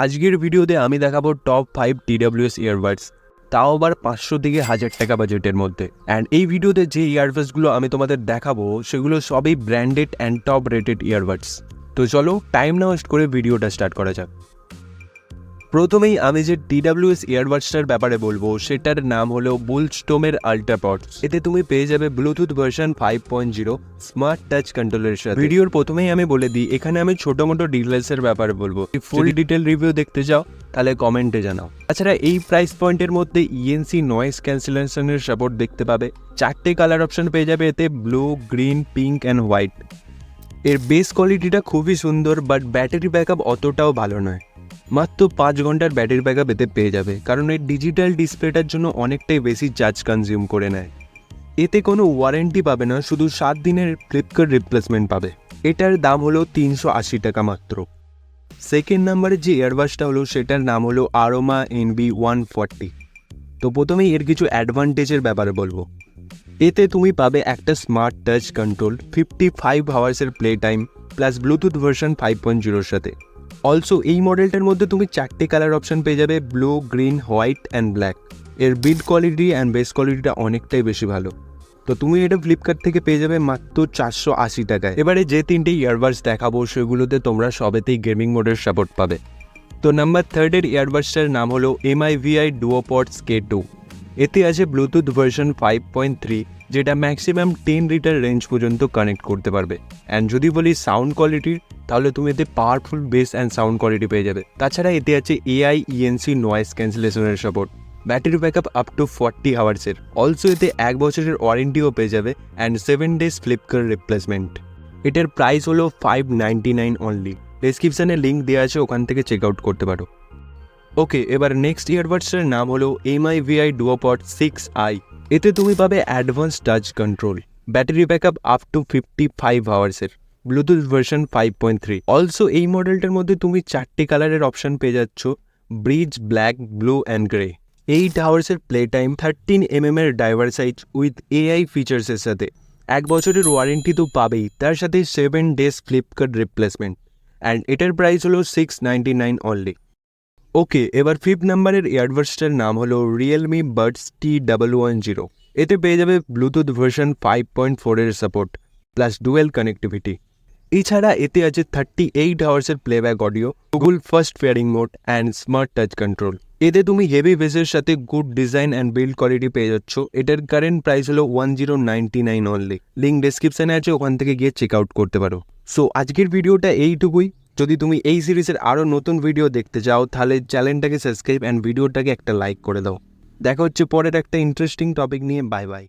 আজকের ভিডিওতে আমি দেখাবো টপ 5 TWS ইয়ারবাডস, তাও আবার 500 থেকে 1000 টাকা বাজেটের মধ্যে। অ্যান্ড এই ভিডিওতে যে ইয়ারবাডসগুলো আমি তোমাদের দেখাবো সেগুলো সবই branded and top rated earbuds. তো চলো টাইম না ওয়েস্ট করে ভিডিওটা স্টার্ট করা যাক। প্রথমেই আমি যে TWS ইয়ারবাডসটার ব্যাপারে বলবো সেটার নাম হলো বুলস্টোমের আল্ট্রাপডস। এতে তুমি পেয়ে যাবে ব্লুটুথ ভার্সন 5.0 স্মার্ট টাচ কন্ট্রোলের সাথে। ভিডিওর প্রথমেই আমি বলে দিই, এখানে আমি ছোট মোটো ডিটেলসের ব্যাপারে বলবো। ফুল ডিটেল রিভিউ দেখতে চাও তাহলে কমেন্টে জানাও। তাছাড়া এই প্রাইস পয়েন্টের মধ্যে ইএনসি নয়েজ ক্যান্সেলেশনের সাপোর্ট দেখতে পাবে। 4টে কালার অপশন পেয়ে যাবে এতে, blue, green, pink and white. এর বেস কোয়ালিটিটা খুবই সুন্দর, বাট ব্যাটারি ব্যাকআপ অতটাও ভালো নয়। মাত্র 5 ঘন্টার ব্যাটারি ব্যাকআপ এতে পেয়ে যাবে, কারণ এর ডিজিটাল ডিসপ্লেটার জন্য অনেকটাই বেশি চার্জ কনজিউম করে নেয়। এতে কোনো ওয়ারেন্টি পাবে না, শুধু 7 দিনের ফ্লিপকার্ট রিপ্লেসমেন্ট পাবে। এটার দাম হলো 380 টাকা মাত্র। সেকেন্ড নাম্বারে যে ইয়ারবাডসটা হলো সেটার নাম হলো আরোমা NB140। তো প্রথমেই এর কিছু অ্যাডভান্টেজের ব্যাপারে বলবো। এতে তুমি পাবে একটা স্মার্ট টাচ কন্ট্রোল, 55 আওয়ার্সের play time, plus Bluetooth version 5.0 সাথে। অলসো এই মডেলটার মধ্যে তুমি 4টে কালার অপশন পেয়ে যাবে, blue, green, white and black. এর বিল্ড কোয়ালিটি অ্যান্ড বেস কোয়ালিটিটা অনেকটাই বেশি ভালো। তো তুমি এটা ফ্লিপকার্ট থেকে পেয়ে যাবে মাত্র 480 টাকায়। এবারে যে 3টে ইয়ারবাডস দেখাবো সেগুলোতে তোমরা সবেতেই গেমিং মোডের সাপোর্ট পাবে। তো নাম্বার 3 ইয়ারবাডসটার নাম হলো MIVI ডুওপডস K2। এতে আছে ব্লুটুথ ভার্সন 5.3, যেটা ম্যাক্সিমাম 10 লিটার রেঞ্জ পর্যন্ত কানেক্ট করতে পারবে। অ্যান্ড যদি বলি সাউন্ড কোয়ালিটির, তাহলে তুমি এতে powerful bass and sound quality পেয়ে যাবে। তাছাড়া এতে আছে AI ENC নয়েজ ক্যান্সেলেশনের support, battery backup up to 40 আওয়ার্সের। অলসো এতে 1 বছরের ওয়ারেন্টিও পেয়ে যাবে অ্যান্ড 7 ডেজ ফ্লিপকার্ট রিপ্লেসমেন্ট। এটার প্রাইস হলো 599 অনলি। ডেসক্রিপশানে লিঙ্ক দেওয়া আছে, ওখান থেকে চেক আউট করতে পারো। ওকে, এবার নেক্সট ইয়ারবাডসটার নাম হলো MIVI ডুওপড 6i। এতে তুমি পাবে advance touch control, battery backup up to 55 আওয়ার্সের, ব্লুটুথ ভার্সন 5.3। অলসো এই মডেলটার মধ্যে তুমি 4টে কালারের অপশন পেয়ে যাচ্ছ, beige, black, blue and grey. 8 আওয়ার্সের প্লে টাইম, 13mm এর ড্রাইভার সাইজ উইথ AI ফিচার্সের সাথে। 1 বছরের ওয়ারেন্টি তো পাবেই, তার সাথে 7 ডেজ ফ্লিপকার্ট রিপ্লেসমেন্ট। অ্যান্ড এটার প্রাইস হলো 699 অনলি। ওকে, এবার 5 নাম্বারের ইয়ারবাডসটার নাম হলো রিয়েলমি বাডস T110। এতে পেয়ে যাবে ব্লুটুথ ভার্সন 5.4 এর সাপোর্ট, প্লাস ডুয়েল কানেক্টিভিটি। এছাড়া এতে আছে 38 আওয়ার্সের playback audio, Google fast pairing mode and smart touch control. এতে তুমি হেভি বেসের সাথে good design and build quality পেয়ে যাচ্ছ। এটার কারেন্ট প্রাইস হলো 1099 অনলি। লিঙ্ক ডেসক্রিপশানে আছে, ওখান থেকে গিয়ে চেক আউট করতে পারো। সো আজকের ভিডিওটা এইটুকুই। যদি তুমি এই সিরিজের আরও নতুন ভিডিও দেখতে চাও তাহলে চ্যানেলটাকে সাবস্ক্রাইব অ্যান্ড ভিডিওটাকে একটা লাইক করে দাও। দেখা হচ্ছে পরের একটা ইন্টারেস্টিং টপিক নিয়ে। Bye bye.